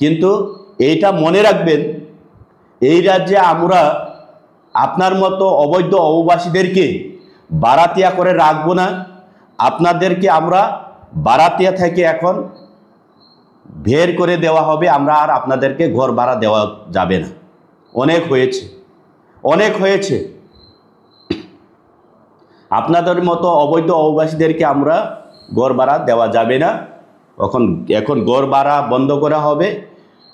কিন্তু এইটা মনে রাখবেন, এই রাজ্যে আমরা আপনার মতো অবৈধ অভিবাসীদেরকে বারাতিয়া করে রাখবো না। আপনাদেরকে আমরা বারাতিয়া থেকে এখন বের করে দেওয়া হবে। আমরা আর আপনাদেরকে ঘর ভাড়া দেওয়া যাবে না। অনেক হয়েছে, অনেক হয়েছে। আপনাদের মতো অবৈধ অভিবাসীদেরকে আমরা ঘর ভাড়া দেওয়া যাবে না। এখন ঘর ভাড়া বন্ধ করা হবে।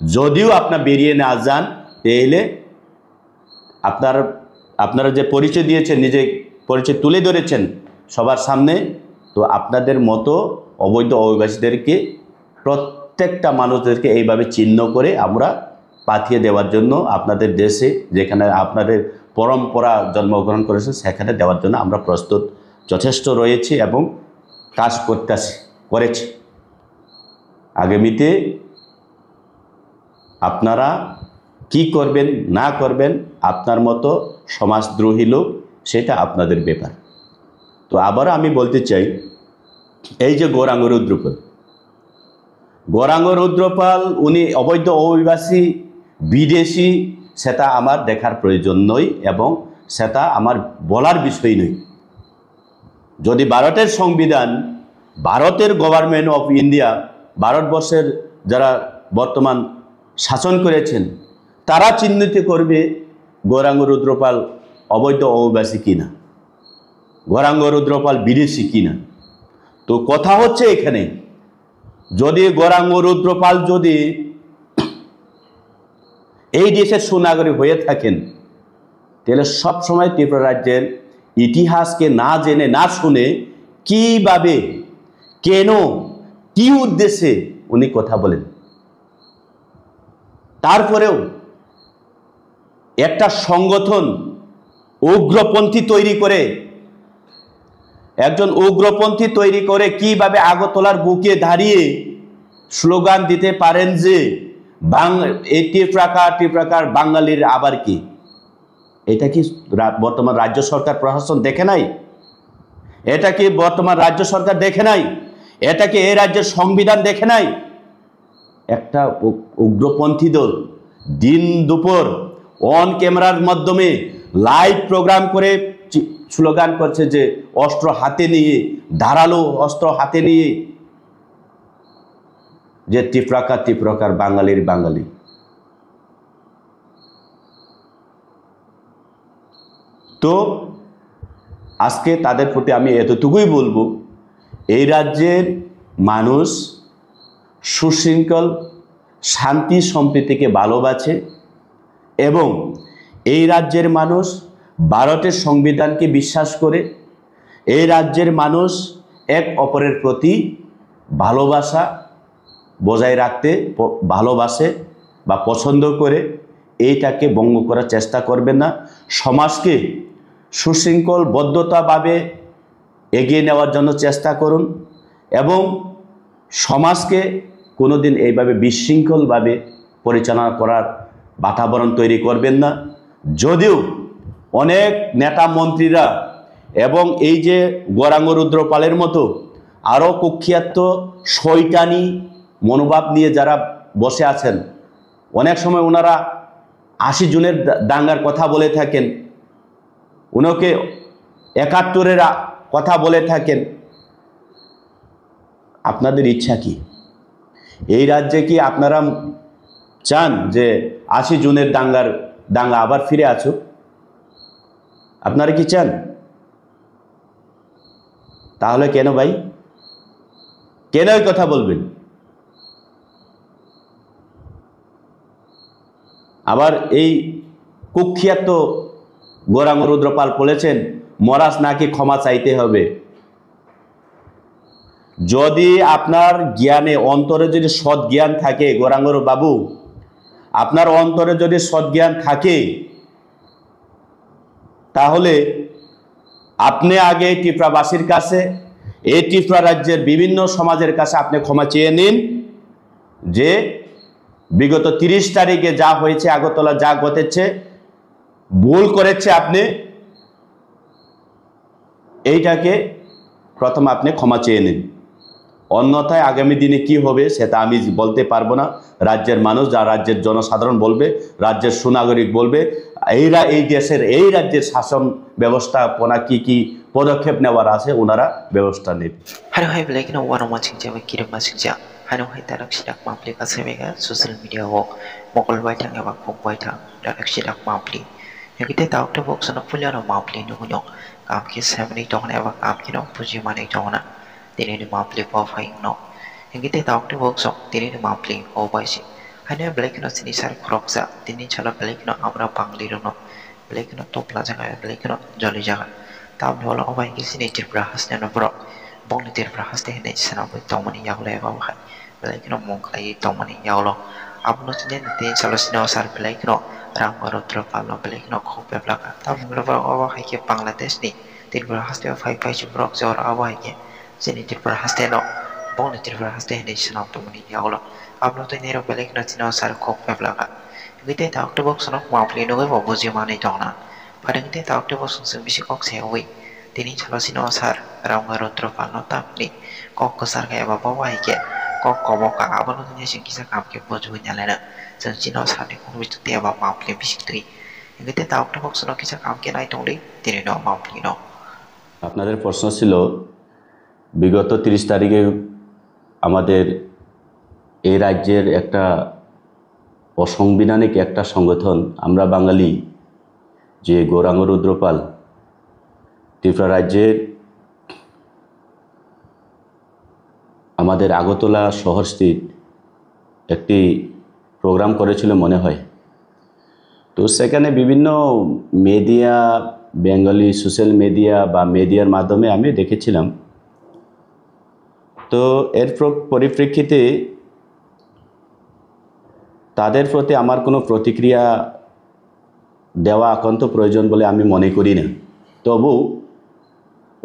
যদিও আপনার বেরিয়ে না যান, তাহলে আপনারা যে পরিচয় দিয়েছেন, নিজে পরিচয় তুলে ধরেছেন সবার সামনে, তো আপনাদের মতো অবৈধ অভিবাসীদেরকে প্রত্যেকটা মানুষদেরকে এইভাবে চিহ্ন করে আমরা পাঠিয়ে দেওয়ার জন্য আপনাদের দেশে, যেখানে আপনাদের পরম্পরা জন্মগ্রহণ করেছে, সেখানে দেওয়ার জন্য আমরা প্রস্তুত যথেষ্ট রয়েছি এবং কাজ করেছি। আগামীতে আপনারা কি করবেন না করবেন, আপনার মতো সমাজদ্রোহী লোক, সেটা আপনাদের ব্যাপার। তো আবার আমি বলতে চাই, এই যে গৌরাঙ্গ রুদ্রপাল উনি অবৈধ অভিবাসী, বিদেশি, সেটা আমার দেখার প্রয়োজন নয় এবং সেটা আমার বলার বিষয় নয়। যদি ভারতের সংবিধান, ভারতের গভর্নমেন্ট অফ ইন্ডিয়া, ভারতবর্ষের যারা বর্তমান শাসন করেছেন, তারা চিহ্নিত করবে গৌরাঙ্গ রুদ্রপাল অবৈধ অভিবাসী কিনা, গৌরাঙ্গ রুদ্রপাল বিদেশি কিনা। তো কথা হচ্ছে এখানে, যদি গৌরাঙ্গ রুদ্রপাল যদি এই দেশের সুনাগরিক হয়ে থাকেন, তাহলে সবসময় ত্রিপুরা রাজ্যের ইতিহাসকে না জেনে না শুনে কিভাবে, কেন, কি উদ্দেশ্যে উনি কথা বলেন। তারপরেও একটা সংগঠন উগ্রপন্থী তৈরি করে, একজন উগ্রপন্থী তৈরি করে কিভাবে আগরতলার বুকে দাঁড়িয়ে স্লোগান দিতে পারেন যে এই টিপ্রাকার বাঙালির আবার কি? এটা কি বর্তমান রাজ্য সরকার প্রশাসন দেখে নাই? এটা কি বর্তমান রাজ্য সরকার দেখে নাই? এটা কি এই রাজ্যের সংবিধান দেখে নাই? একটা উগ্রপন্থী দল দিন দুপুর অন ক্যামেরার মাধ্যমে লাইভ প্রোগ্রাম করে স্লোগান করছে যে অস্ত্র হাতে নিয়ে, ধারালো অস্ত্র হাতে নিয়ে, যে ত্রিপ্রাকার বাঙালির বাঙালি। তো আজকে তাদের প্রতি আমি এতটুকুই বলবো, এই রাজ্যের মানুষ সুশৃঙ্খল, শান্তি সম্প্রীতিকে ভালোবাসে এবং এই রাজ্যের মানুষ ভারতের সংবিধানকে বিশ্বাস করে। এই রাজ্যের মানুষ এক অপরের প্রতি ভালোবাসা বজায় রাখতে ভালোবাসে বা পছন্দ করে। এইটাকে ভঙ্গ করার চেষ্টা করবেন না। সমাজকে সুশৃঙ্খল বদ্ধতাভাবে এগিয়ে নেওয়ার জন্য চেষ্টা করুন এবং সমাজকে কোনোদিন এইভাবে বিশৃঙ্খলভাবে পরিচালনা করার বাতাবরণ তৈরি করবেন না। যদিও অনেক নেতা মন্ত্রীরা এবং এই যে গৌরাঙ্গ রুদ্রপালের মতো আরও কুখ্যাত শয়তানি মনোভাব নিয়ে যারা বসে আছেন, অনেক সময় ওনারা 80 জনের দাঙ্গার কথা বলে থাকেন, ওনাকে 71-এর কথা বলে থাকেন। আপনাদের ইচ্ছা কি? এই রাজ্যে কি আপনারা চান যে 80 জনের দাঙ্গা আবার ফিরে আসুক? আপনারা কি চান? তাহলে কেন ভাই, কেন এই কথা বলবেন? আবার এই কুখ্যাত গৌরাঙ্গ রুদ্রপাল বলেছেন মহারাজ নাকি ক্ষমা চাইতে হবে। যদি আপনার জ্ঞানে অন্তরে যদি সৎ জ্ঞান থাকে, গৌরাঙ্গ বাবু আপনার অন্তরে যদি সৎ জ্ঞান থাকে, তাহলে আপনি আগে ত্রিপুরাবাসীর কাছে, এই ত্রিপুরা রাজ্যের বিভিন্ন সমাজের কাছে আপনি ক্ষমা চেয়ে নিন যে বিগত 30 তারিখে যা হয়েছে, আগরতলা যা ঘটেছে, ভুল করেছে আপনি, এইটাকে প্রথম আপনি ক্ষমা চেয়ে নিন। অন্যথায় আগামী দিনে কি হবে সেটা আমি বলতে পারবো না। রাজ্যের মানুষ, যা রাজ্যের জনসাধারণ বলবে, রাজ্যের সুনাগরিক বলবে, এই দেশের এই রাজ্যের শাসন ব্যবস্থাপনা কি পদক্ষেপ নেওয়ার আছে ওনারা ব্যবস্থা নেবে। Hano hai belai kena wano macing jawa kirim masing ja. Hano hai tarak sidak mampli ka semega sosial media wo mokol baitang ya bakpok baitang tarak sidak mampli. Yang kita tahu tu bok sana punya no mampli no kunyong. Kam ki semeni tong na bak kam ki no puji mani tong na. Tini ni mampli po faing no. Yang kita tahu tu bok sok tini ni mampli ho baisi. Hano belai kena sini sar kroksa tini chala belai kena amra pangli no. Belai kena topla jaga belai kena joli jaga. Tam dholo obai ki sini tirbrahas na no bro. Bong ni tirbrahas teh ni sana boy tomani yaw le ba hai. Belai kena mong kai tomani yaw lo. Abno tini nanti chala sini sar belai kena rang baru terpalo belai kena khope belaka. Tam dholo oba hai ki Bangladesh ni tirbrahas teh fai fai chubrok jor oba hai ki sini tirbrahas teh no. Bong ni tirbrahas teh ni sana tomani yaw lo. Abno tini ro belai kena sini sar khope belaka. Kita tahu tu bok sana mampli no ko buji mani tong na. Padang kita tahu tu bok sung bisi kok sewi. Tini chala sino sar rang baru terpalo tap ni kok kesar kayak bapak wai ke kok komo ka abang tu ni sing kisah kam ke buju nyalena sing sino sar ni kong bisu tiap bapak mampli bisi tui. Kita tahu tu bok sana kisah kam ke nai tong di tini no mampli no. আপনাদের প্রশ্ন ছিল বিগত 30 তারিখে আমাদের এই রাজ্যের একটা অসাংবিধানিক একটা সংগঠন আমরা বাঙালি যে গৌরাঙ্গ রুদ্রপাল ত্রিপুরা রাজ্যের আমাদের আগরতলা শহরস্থিত একটি প্রোগ্রাম করেছিল মনে হয়। তো সেখানে বিভিন্ন মিডিয়া, বেঙ্গলি সোশ্যাল মিডিয়া বা মিডিয়ার মাধ্যমে আমি দেখেছিলাম। তো এর পরিপ্রেক্ষিতে তাদের প্রতি আমার কোনো প্রতিক্রিয়া দেওয়া একান্ত প্রয়োজন বলে আমি মনে করি না। তবু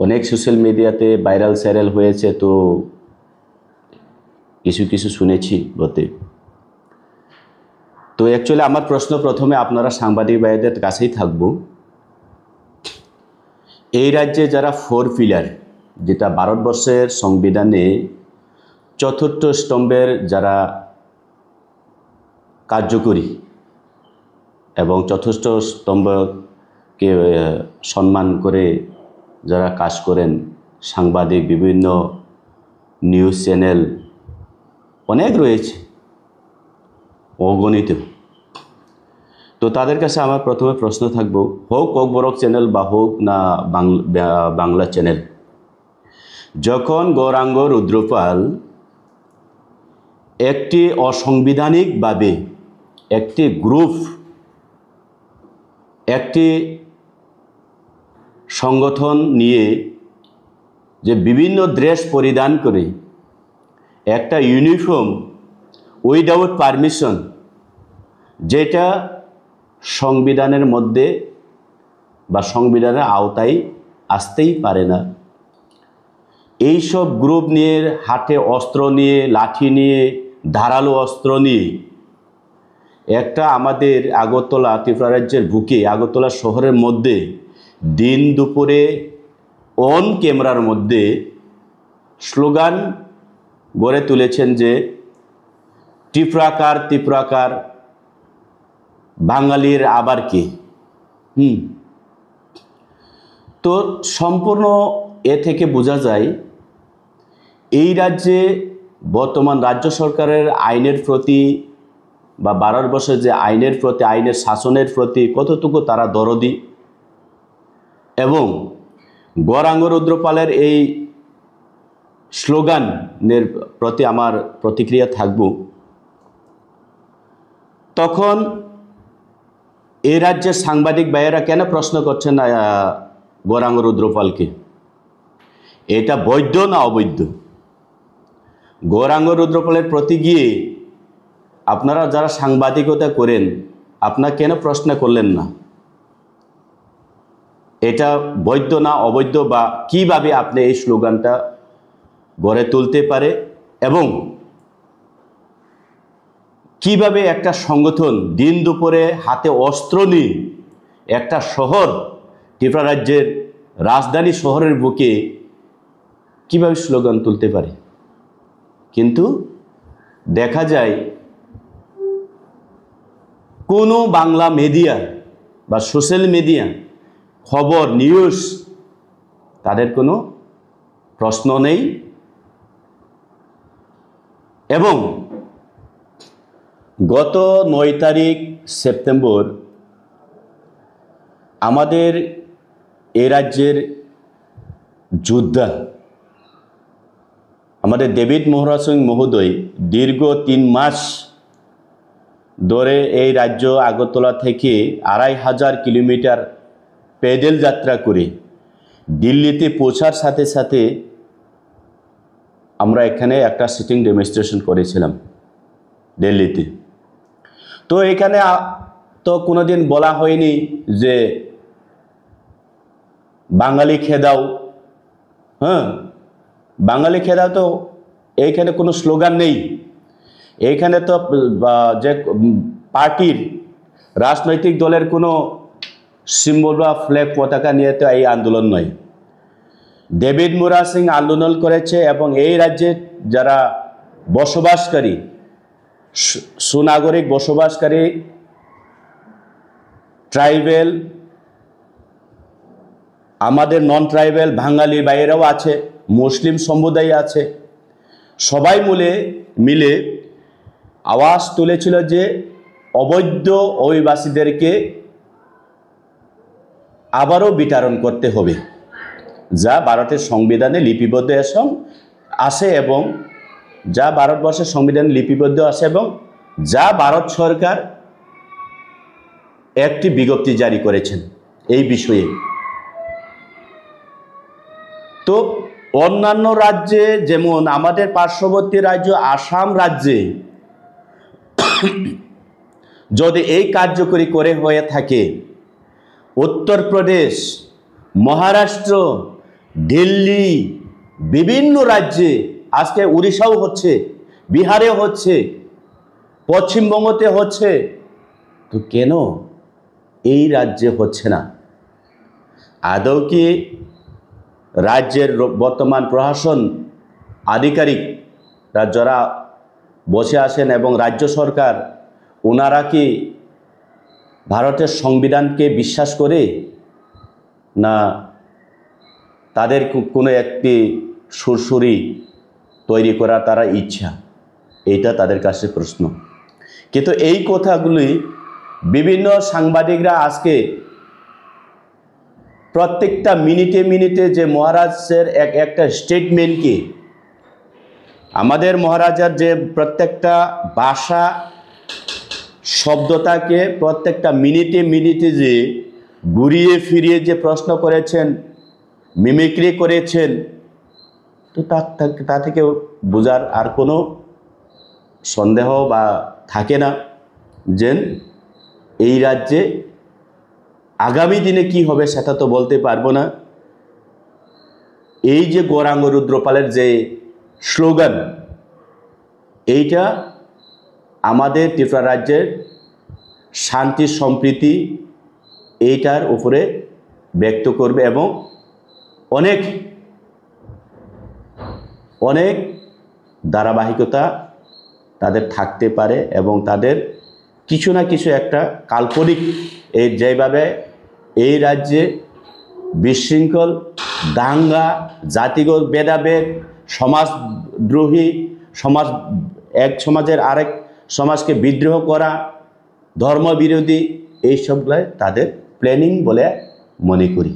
অনেক সোশ্যাল মিডিয়াতে ভাইরাল স্যারেল হয়েছে, তো কিছু শুনেছি বলতে। তো অ্যাকচুয়ালি আমার প্রশ্ন প্রথমে আপনারা সাংবাদিক ভাইদের কাছেই থাকব। এই রাজ্যে যারা 4 পিলার, যেটা ভারতবর্ষের সংবিধানে 4র্থ স্তম্ভের যারা কার্যকরী এবং 4র্থ স্তম্ভকে সম্মান করে যারা কাজ করেন, সাংবাদিক, বিভিন্ন নিউজ চ্যানেল অনেক রয়েছে, অগণিত। তো তাদের কাছে আমার প্রথমে প্রশ্ন থাকবো, হোক অকবরক চ্যানেল বা হোক না বাংলা চ্যানেল, যখন গৌরাঙ্গ রুদ্রপাল একটি অসাংবিধানিকভাবে একটি গ্রুপ, একটি সংগঠন নিয়ে যে বিভিন্ন ড্রেস পরিধান করে একটা ইউনিফর্ম উইদাউট পারমিশন, যেটা সংবিধানের মধ্যে বা সংবিধানের আওতায় আসতেই পারে না, এই সব গ্রুপ নিয়ে হাতে অস্ত্র নিয়ে, লাঠি নিয়ে, ধারালো অস্ত্র নিয়ে একটা আমাদের আগরতলা, ত্রিপুরা রাজ্যের বুকে আগরতলা শহরের মধ্যে দিন দুপুরে অন ক্যামেরার মধ্যে স্লোগান গড়ে তুলেছেন যে ত্রিপুরাকার বাঙালির আবার কে। তো সম্পূর্ণ এ থেকে বোঝা যায় এই রাজ্যে বর্তমান রাজ্য সরকারের আইনের প্রতি বা ভারতবর্ষের যে আইনের প্রতি, আইনের শাসনের প্রতি কতটুকু তারা দরদি, এবং গৌরাঙ্গ রুদ্রপালের এই স্লোগানের প্রতি আমার প্রতিক্রিয়া থাকব। তখন এই রাজ্যের সাংবাদিক ভাইয়েরা কেন প্রশ্ন করছেন গৌরাঙ্গ রুদ্রপালকে? এটা বৈধ না অবৈধ? গৌরাঙ্গ রুদ্রপালের প্রতি গিয়ে আপনারা যারা সাংবাদিকতা করেন, আপনারা কেন প্রশ্ন করলেন না এটা বৈধ না অবৈধ, বা কিভাবে আপনি এই স্লোগানটা গড়ে তুলতে পারে, এবং কিভাবে একটা সংগঠন দিন দুপুরে হাতে অস্ত্র নিয়ে একটা শহর, ত্রিপুরা রাজ্যের রাজধানী শহরের বুকে কিভাবে স্লোগান তুলতে পারে? কিন্তু দেখা যায় কোনো বাংলা মিডিয়া বা সোশ্যাল মিডিয়া খবর নিউজ তাদের কোনো প্রশ্ন নেই। এবং গত 9 তারিখ সেপ্টেম্বর আমাদের এই রাজ্যের যোদ্ধা আমাদের ডেভিড মোহরা সিং মহোদয় দীর্ঘ 3 মাস ধরে এই রাজ্য আগরতলা থেকে 2500 কিলোমিটার পেডেল যাত্রা করে দিল্লিতে পৌঁছার সাথে সাথে আমরা এখানে একটা সিটিং ডেমনস্ট্রেশন করেছিলাম দিল্লিতে। তো এখানে তো কোনোদিন বলা হয়নি যে বাঙালি খেদাও, বাঙালি খেদাও, তো এইখানে কোনো স্লোগান নেই। এইখানে তো যে পার্টির রাজনৈতিক দলের কোনো সিম্বল বা ফ্ল্যাগ পতাকা নিয়ে তো এই আন্দোলন নয়। ডেভিড মোহরা সিং আন্দোলন করেছে এবং এই রাজ্যে যারা বসবাসকারী সুনাগরিক বসবাসকারী ট্রাইবেল, আমাদের নন ট্রাইবেল বাঙালি বাইরেও আছে, মুসলিম সম্প্রদায় আছে, সবাই মিলে আওয়াজ তুলেছিল যে অবৈধ অভিবাসীদেরকে আবারও বিতরণ করতে হবে, যা ভারতের সংবিধানে লিপিবদ্ধ আছে এবং যা ভারতবর্ষের সংবিধানে লিপিবদ্ধ আছে এবং যা ভারত সরকার একটি বিজ্ঞপ্তি জারি করেছেন এই বিষয়ে। তো অন্যান্য রাজ্যে যেমন আমাদের পার্শ্ববর্তী রাজ্য আসাম রাজ্যে যদি এই কার্যকরী করে হয়ে থাকে, উত্তরপ্রদেশ, মহারাষ্ট্র, দিল্লি, বিভিন্ন রাজ্যে, আজকে উড়িষ্যাও হচ্ছে, বিহারে হচ্ছে, পশ্চিমবঙ্গতে হচ্ছে, তো কেন এই রাজ্যে হচ্ছে না? আদৌ কি রাজ্যের বর্তমান প্রশাসন আধিকারিকরা যারা বসে আছেন এবং রাজ্য সরকার, ওনারা কি ভারতের সংবিধানকে বিশ্বাস করে, না তাদের কোনো একটি সুরসুরি তৈরি করা তারা ইচ্ছা? এইটা তাদের কাছে প্রশ্ন। কিন্তু এই কথাগুলি বিভিন্ন সাংবাদিকরা আজকে প্রত্যেকটা মিনিটে মিনিটে যে মহারাজের একটা স্টেটমেন্টকে, আমাদের মহারাজার যে প্রত্যেকটা ভাষা শব্দটাকে প্রত্যেকটা মিনিটে মিনিটে যে ঘুরিয়ে ফিরিয়ে যে প্রশ্ন করেছেন, মিমিক্রি করেছেন, তো তা থেকে বোঝার আর কোনো সন্দেহ বা থাকে না যে এই রাজ্যে আগামী দিনে কি হবে সেটা তো বলতে পারবো না। এই যে গৌরাঙ্গ রুদ্রপালের যে স্লোগান, এইটা আমাদের ত্রিপুরা রাজ্যের শান্তি সম্প্রীতি এইটার উপরে ব্যক্ত করবে এবং অনেক অনেক ধারাবাহিকতা তাদের থাকতে পারে এবং তাদের কিছু না কিছু একটা কাল্পনিক এই যেভাবে এই রাজ্যে বিশৃঙ্খল, দাঙ্গা, জাতিগত ভেদাভেদ, সমাজদ্রোহী, এক সমাজের আরেক সমাজকে বিদ্রোহ করা, ধর্মবিরোধী, এইসবগুলো তাদের প্ল্যানিং বলে মনে করি।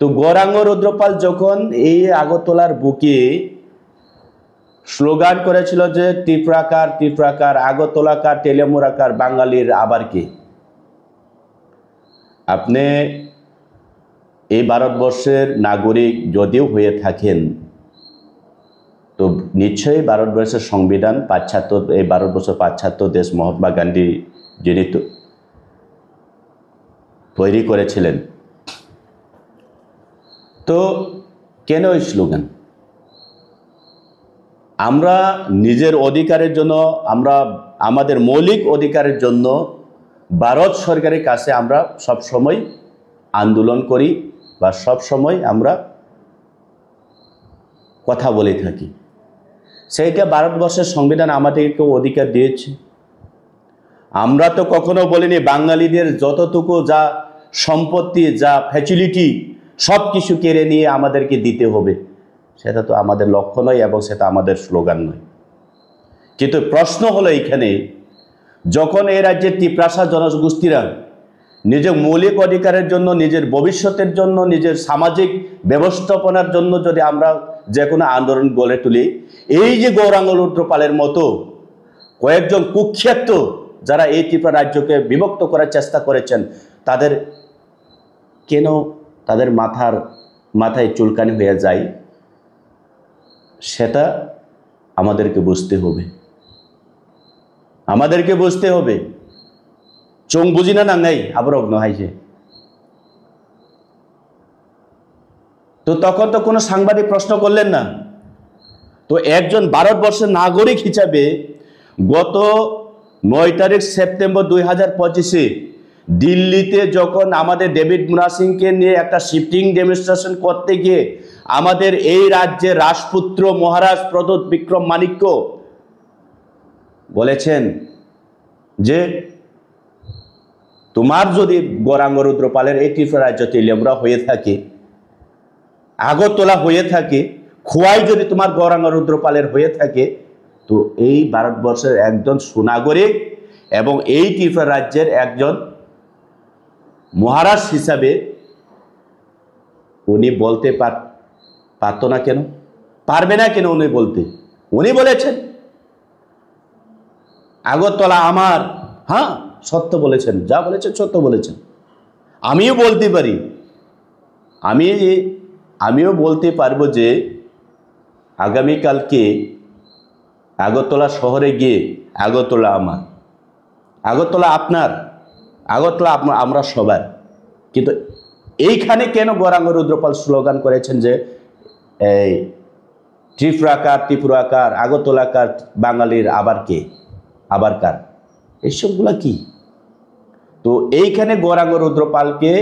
তো গৌরাঙ্গ রুদ্রপাল যখন এই আগরতলার বুকে স্লোগান করেছিল যে ত্রিপুরাকার ত্রিপুরাকার, আগরতলাকার, টেলিমুরাকার, বাঙালির আবার কি, আপনি এই ভারতবর্ষের নাগরিক যদিও হয়ে থাকেন, তো নিশ্চয়ই ভারতবর্ষের সংবিধান পাশ্চাত্য, এই ভারতবর্ষের পাশ্চাত্য দেশ মহাত্মা গান্ধী যিনি তৈরি করেছিলেন। তো কেন এই স্লোগান? আমরা নিজের অধিকারের জন্য, আমরা আমাদের মৌলিক অধিকারের জন্য ভারত সরকারের কাছে আমরা সবসময় আন্দোলন করি বা সবসময় আমরা কথা বলে থাকি সেইটা ভারতবর্ষের সংবিধান আমাদেরকে অধিকার দিয়েছে। আমরা তো কখনো বলিনি বাঙালিদের যতটুকু যা সম্পত্তি, যা ফ্যাসিলিটি সব কিছু কেড়ে নিয়ে আমাদেরকে দিতে হবে, সেটা তো আমাদের লক্ষ্য নয় এবং সেটা আমাদের স্লোগান নয়। কিন্তু প্রশ্ন হলো এইখানে, যখন এই রাজ্যের তিপ্রাসা জনগোষ্ঠীরা নিজের মৌলিক অধিকারের জন্য, নিজের ভবিষ্যতের জন্য, নিজের সামাজিক ব্যবস্থাপনার জন্য যদি আমরা যে কোনো আন্দোলন গড়ে তুলি, এই যে গৌরাঙ্গ রুদ্রপালের মতো কয়েকজন কুখ্যাত যারা এই ত্রিপুরা রাজ্যকে বিভক্ত করার চেষ্টা করেছেন, তাদের কেন তাদের মাথায় চুলকানি হয়ে যায়, সেটা আমাদেরকে বুঝতে হবে। আমাদেরকে বুঝতে হবে। চোখ বুঝি না নাই আবার অগ্ন হাইছে। তো তখন তো কোনো সাংবাদিক প্রশ্ন করলেন না। তো একজন ভারতবর্ষের নাগরিক হিসাবে গত 9 তারিখ সেপ্টেম্বর 2025 দিল্লিতে যখন আমাদের ডেভিড মুরাসিংকে নিয়ে একটা শিফটিং ডেমনস্ট্রেশন করতে গিয়ে আমাদের এই রাজ্যের রাজপুত্র মহারাজ প্রদোত বিক্রম মাণিক্য বলেছেন যে তোমার যদি গৌরাঙ্গ রুদ্রপালের এই ত্রিপুরা রাজ্য তেলিয়ামুড়া হয়ে থাকে, আগরতলা হয়ে থাকে, খোয়াই যদি তোমার গৌরাঙ্গ রুদ্রপালের হয়ে থাকে, তো এই ভারতবর্ষের একজন সুনাগরিক এবং এই ত্রিপুরা রাজ্যের একজন মহারাজ হিসাবে উনি বলতে পারতো না কেন, পারবে না কেন উনি বলতে? উনি বলেছেন আগরতলা আমার। হ্যাঁ, সত্য বলেছেন, যা বলেছেন সত্য বলেছেন। আমিও বলতে পারি, আমিও বলতে পারবো যে আগামীকালকে আগরতলা শহরে গিয়ে আগরতলা আমার, আগরতলা আপনার, আগরতলা আমরা সবার। কিন্তু এইখানে কেন গৌরাঙ্গ রুদ্রপাল স্লোগান করেছেন যে এই ত্রিপুরাকার আগরতলাকার বাঙালির আবার কে, আবার কার, এইসবগুলা কি? তো এইখানে গৌরাঙ্গ রুদ্রপালকে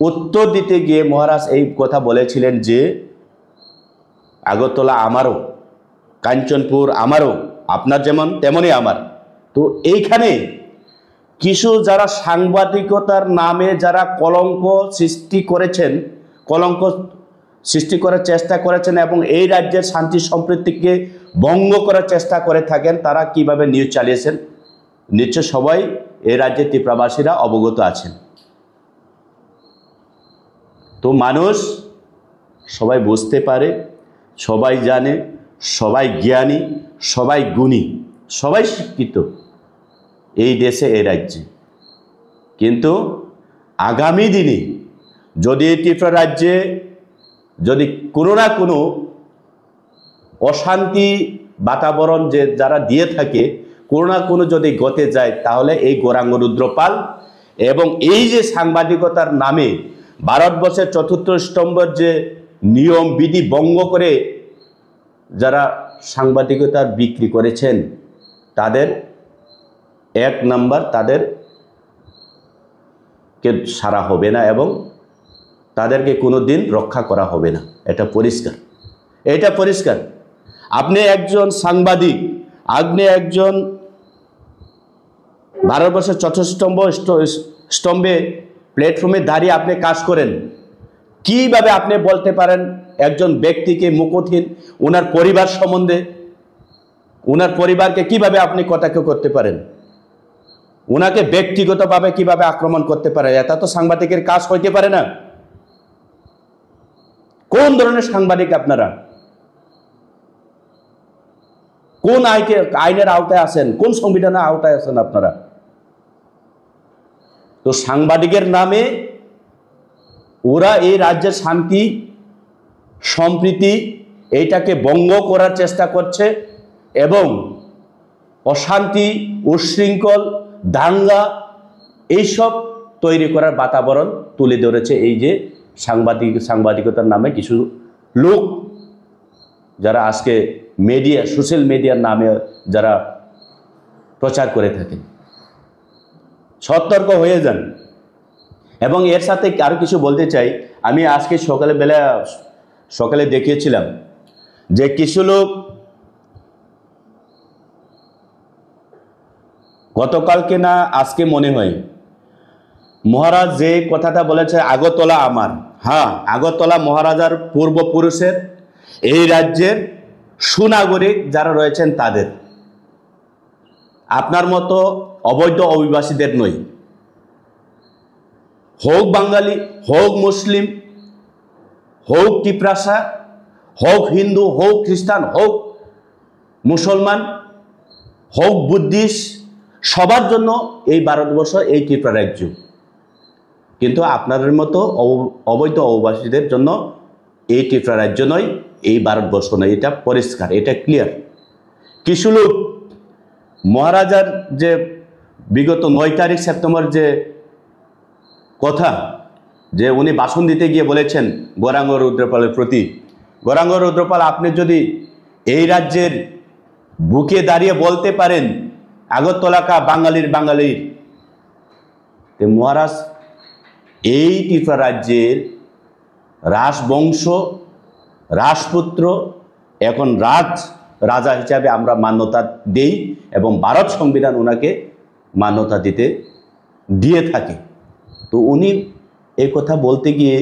উত্তর দিতে গিয়ে মহারাজ এই কথা বলেছিলেন যে আগরতলা আমারও, কাঞ্চনপুর আমারও, আপনার যেমন তেমনই আমার। তো এইখানে কিছু যারা সাংবাদিকতার নামে যারা কলঙ্ক সৃষ্টি করার চেষ্টা করেছেন এবং এই রাজ্যের শান্তি সম্প্রীতিকে ভঙ্গ করার চেষ্টা করে থাকেন, তারা কিভাবে নিউজ চালিয়েছেন নিশ্চয় সবাই এই রাজ্যের ত্রিপুরাবাসীরা অবগত আছেন। তো মানুষ সবাই বুঝতে পারে, সবাই জানে, সবাই জ্ঞানী, সবাই গুণী, সবাই শিক্ষিত এই দেশে, এই রাজ্যে। কিন্তু আগামী দিনে যদি এই ত্রিপুরা রাজ্যে যদি কোনো না কোনো অশান্তি বাতাবরণ যে যারা দিয়ে থাকে, কোনো না কোনো যদি গতে যায়, তাহলে এই গৌরাঙ্গ রুদ্রপাল এবং এই যে সাংবাদিকতার নামে ভারতবর্ষের চতুর্থ স্তম্ভের যে নিয়ম বিধি ভঙ্গ করে যারা সাংবাদিকতার বিক্রি করেছেন, তাদের এক নাম্বার তাদেরকে সারা হবে না এবং তাদেরকে কোনো দিন রক্ষা করা হবে না। এটা পরিষ্কার। আপনি একজন সাংবাদিক, আপনি একজন ভারতবর্ষের চতুর্থ স্তম্ভে প্ল্যাটফর্মে দাঁড়িয়ে আপনি কাজ করেন, কিভাবে আপনি বলতে পারেন একজন ব্যক্তিকে মুখহীন, ওনার পরিবার সম্বন্ধে, ওনার পরিবারকে কিভাবে আপনি কটাক্ষ করতে পারেন, ওনাকে ব্যক্তিগতভাবে কিভাবে আক্রমণ করতে পারেন? এটা তো সাংবাদিকের কাজ হইতে পারে না। কোন ধরনের সাংবাদিক আপনারা? কোন আইনের আওতায় আছেন? কোন সংবিধানের আওতায় আছেন আপনারা? তো সাংবাদিকের নামে ওরা এই রাজ্যের শান্তি সম্প্রীতি এইটাকে ভঙ্গ করার চেষ্টা করছে এবং অশান্তি, উচ্ছৃঙ্খল, দাঙ্গা এইসব তৈরি করার বাতাবরণ তুলে ধরেছে এই যে সাংবাদিকতার নামে কিছু লোক, যারা আজকে সোশ্যাল মিডিয়ার নামে যারা প্রচার করে থাকেন। সতর্ক হয়ে যান। এবং এর সাথে আরও কিছু বলতে চাই। আমি আজকে সকালে দেখিয়েছিলাম যে কিছু লোক গতকালকে না আজকে মনে হয় মহারাজ যে কথাটা বলেছে আগরতলা আমার, হ্যাঁ আগরতলা মহারাজার পূর্বপুরুষের, এই রাজ্যের সুনাগরিক যারা রয়েছেন তাদের, আপনার মতো অবৈধ অভিবাসীদের নয়। হোক বাঙালি, হোক মুসলিম, হোক টিপ্রাসা, হোক হিন্দু, হোক খ্রিস্টান, হোক মুসলমান, হোক বুদ্ধিস্ট, সবার জন্য এই ভারতবর্ষ এই ত্রিপুরা রাজ্য। কিন্তু আপনাদের মতো অবৈধ অভিবাসীদের জন্য এই ত্রিপুরা রাজ্য নয়, এই ভারতবর্ষ নয়, এটা পরিষ্কার, এটা ক্লিয়ার। কিছু লোক মহারাজার যে বিগত 9 তারিখ সেপ্টেম্বর যে কথা, যে উনি ভাষণ দিতে গিয়ে বলেছেন গৌরাঙ্গ রুদ্রপালের প্রতি, গৌরাঙ্গ রুদ্রপাল আপনি যদি এই রাজ্যের বুকে দাঁড়িয়ে বলতে পারেন আগরতলা কা বাঙালির বাঙালির, মহারাজ এই ত্রিপুরা রাজ্যের রাজবংশ, রাজপুত্র, এখন রাজা হিসাবে আমরা মান্যতা দেই এবং ভারত সংবিধান ওনাকে মান্যতা দিয়ে থাকে। তো উনি এই কথা বলতে গিয়ে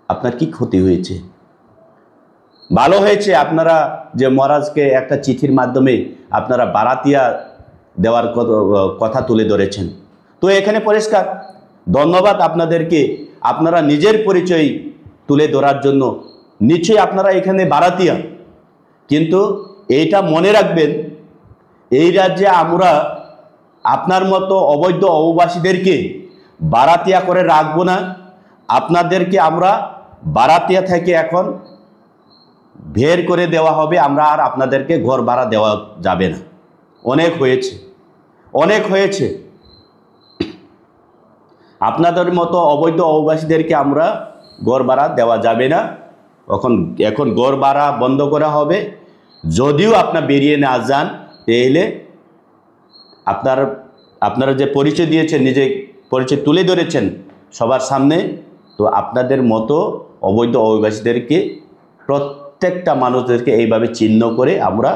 আপনার কি ক্ষতি হয়েছে? ভালো হয়েছে আপনারা যে মহারাজকে একটা চিঠির মাধ্যমে আপনারা বারাতিয়া দেওয়ার কথা তুলে ধরেছেন। তো এখানে পরিষ্কার ধন্যবাদ আপনাদেরকে, আপনারা নিজের পরিচয় তুলে ধরার জন্য। নিশ্চয়ই আপনারা এখানে বারাতিয়া, কিন্তু এইটা মনে রাখবেন এই রাজ্যে আমরা আপনার মতো অবৈধ অভিবাসীদেরকে বারাতিয়া করে রাখবো না। আপনাদেরকে আমরা বারাতিয়া থেকে এখন বের করে দেওয়া হবে, আমরা আর আপনাদেরকে ঘর ভাড়া দেওয়া যাবে না। অনেক হয়েছে, অনেক হয়েছে। আপনাদের মতো অবৈধ অভিবাসীদেরকে আমরা ঘর ভাড়া দেওয়া যাবে না। এখন ঘর ভাড়া বন্ধ করা হবে। যদিও আপনার বেরিয়ে না যান, তাহলে আপনারা যে পরিচয় দিয়েছেন, নিজে পরিচয় তুলে ধরেছেন সবার সামনে, তো আপনাদের মতো অবৈধ অভিবাসীদেরকে প্রত্যেকটা মানুষদেরকে এইভাবে চিহ্ন করে আমরা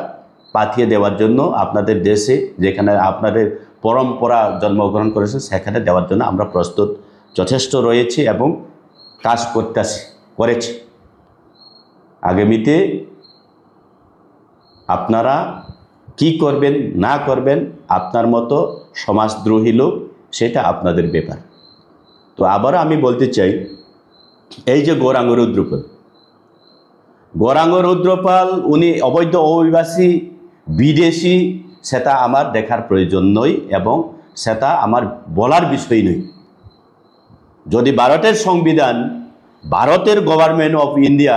পাঠিয়ে দেওয়ার জন্য আপনাদের দেশে, যেখানে আপনাদের পরম্পরা জন্মগ্রহণ করেছে, সেখানে দেওয়ার জন্য আমরা প্রস্তুত যথেষ্ট রয়েছি এবং কাজ করেছি। আগামীতে আপনারা কি করবেন না করবেন, আপনার মতো সমাজদ্রোহী লোক, সেটা আপনাদের ব্যাপার। তো আবারও আমি বলতে চাই, এই যে গৌরাঙ্গ রুদ্রপাল উনি অবৈধ অভিবাসী, বিদেশি, সেটা আমার দেখার প্রয়োজন নয় এবং সেটা আমার বলার বিষয় নয়। যদি ভারতের সংবিধান, ভারতের গভর্নমেন্ট অফ ইন্ডিয়া,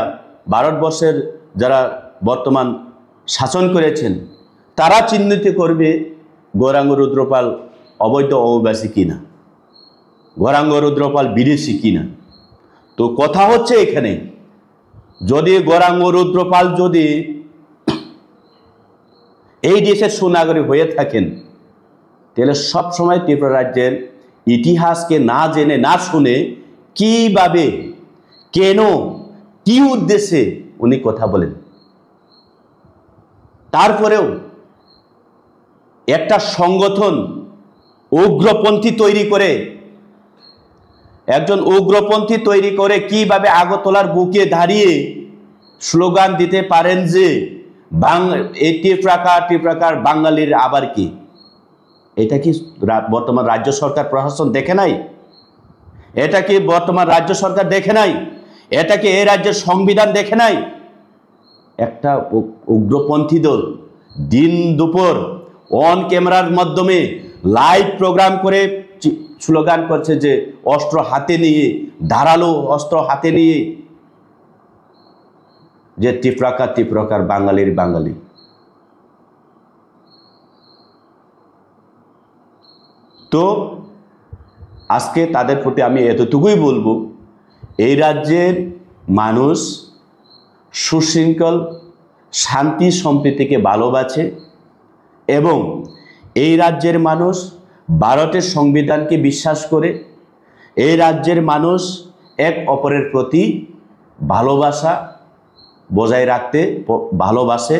ভারতবর্ষের যারা বর্তমান শাসন করেছেন, তারা চিহ্নিত করবে গৌরাঙ্গ রুদ্রপাল অবৈধ অভিবাসী কিনা, গৌরাঙ্গ রুদ্রপাল বিদেশি কিনা। তো কথা হচ্ছে এখানে, যদি গৌরাঙ্গ রুদ্রপাল যদি এই দেশের সুনাগরিক হয়ে থাকেন, তাহলে সবসময় ত্রিপুরা রাজ্যের ইতিহাসকে না জেনে না শুনে কিভাবে, কেন, কি উদ্দেশ্যে উনি কথা বলেন। তারপরেও একটা সংগঠন উগ্রপন্থী তৈরি করে, একজন উগ্রপন্থী তৈরি করে কিভাবে আগরতলার বুকে দাঁড়িয়ে স্লোগান দিতে পারেন যে এই ত্রিপ্রাকার বাঙালির আবার কি? এটা কি বর্তমান রাজ্য সরকার প্রশাসন দেখে নাই? এটা কি বর্তমান রাজ্য সরকার দেখে নাই? এটা কি এই রাজ্যের সংবিধান দেখে নাই? একটা উগ্রপন্থী দল দিন দুপুর অন ক্যামেরার মাধ্যমে লাইভ প্রোগ্রাম করে স্লোগান করছে যে অস্ত্র হাতে নিয়ে, ধারালো অস্ত্র হাতে নিয়ে, যে ত্রিপ্রাকার বাঙালির বাঙালি। তো আজকে তাদের প্রতি আমি এতটুকুই বলবো, এই রাজ্যের মানুষ সুশৃঙ্খল, শান্তি সম্প্রীতিকে ভালোবাসে এবং এই রাজ্যের মানুষ ভারতের সংবিধানকে বিশ্বাস করে। এই রাজ্যের মানুষ এক অপরের প্রতি ভালোবাসা বজায় রাখতে ভালোবাসে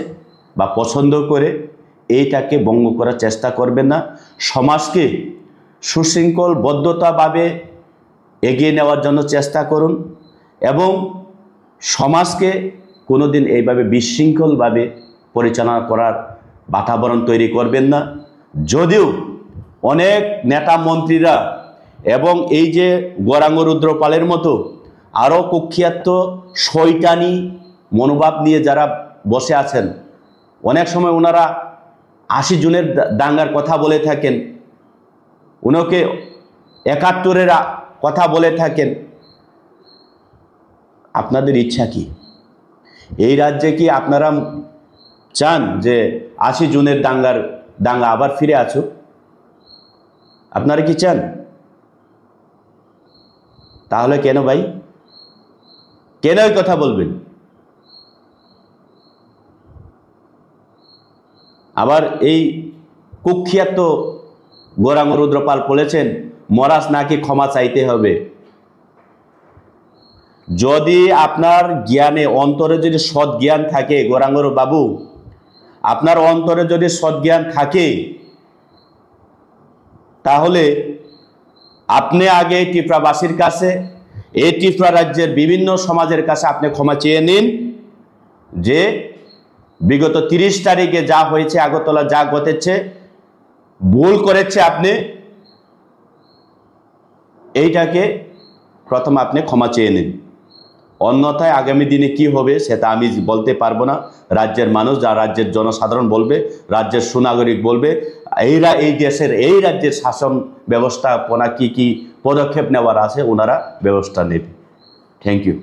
বা পছন্দ করে। এইটাকে ভঙ্গ করার চেষ্টা করবেন না। সমাজকে সুশৃঙ্খলবদ্ধতাভাবে এগিয়ে নেওয়ার জন্য চেষ্টা করুন এবং সমাজকে কোনোদিন এইভাবে বিশৃঙ্খলভাবে পরিচালনা করার বাতাবরণ তৈরি করবেন না। যদিও অনেক নেতা মন্ত্রীরা এবং এই যে গৌরাঙ্গ রুদ্রপালের মতো আরও কুখ্যাত শয়তানি মনোভাব নিয়ে যারা বসে আছেন, অনেক সময় ওনারা 80 জনের দাঙ্গার কথা বলে থাকেন, ওনাকে 71-এর কথা বলে থাকেন। আপনাদের ইচ্ছা কি? এই রাজ্যে কি আপনারা চান যে 80 জনের দাঙ্গা আবার ফিরে আসুক? আপনারা কি চান? তাহলে কেন ভাই, কেন এই কথা বলবেন? আবার এই কুখ্যাত গৌরাঙ্গ রুদ্রপাল বলেছেন মহারাজ নাকি ক্ষমা চাইতে হবে। যদি আপনার জ্ঞানে অন্তরে যদি সৎ জ্ঞান থাকে, গৌরাঙ্গ বাবু আপনার অন্তরে যদি সৎ জ্ঞান থাকে, তাহলে আপনি আগে ত্রিপুরাবাসীর কাছে, এই ত্রিপুরা রাজ্যের বিভিন্ন সমাজের কাছে আপনি ক্ষমা চেয়ে নিন যে বিগত 30 তারিখে যা হয়েছে, আগরতলা যা ঘটেছে, ভুল করেছে আপনি, এইটাকে প্রথম আপনি ক্ষমা চেয়ে নিন। অন্যথায় আগামী দিনে কি হবে সেটা আমি বলতে পারবো না। রাজ্যের মানুষ, যা রাজ্যের জনসাধারণ বলবে, রাজ্যের সুনাগরিক বলবে, এই দেশের এই রাজ্যের শাসন ব্যবস্থাপনা কি পদক্ষেপ নেওয়ার আছে ওনারা ব্যবস্থা নেবে। Thank you.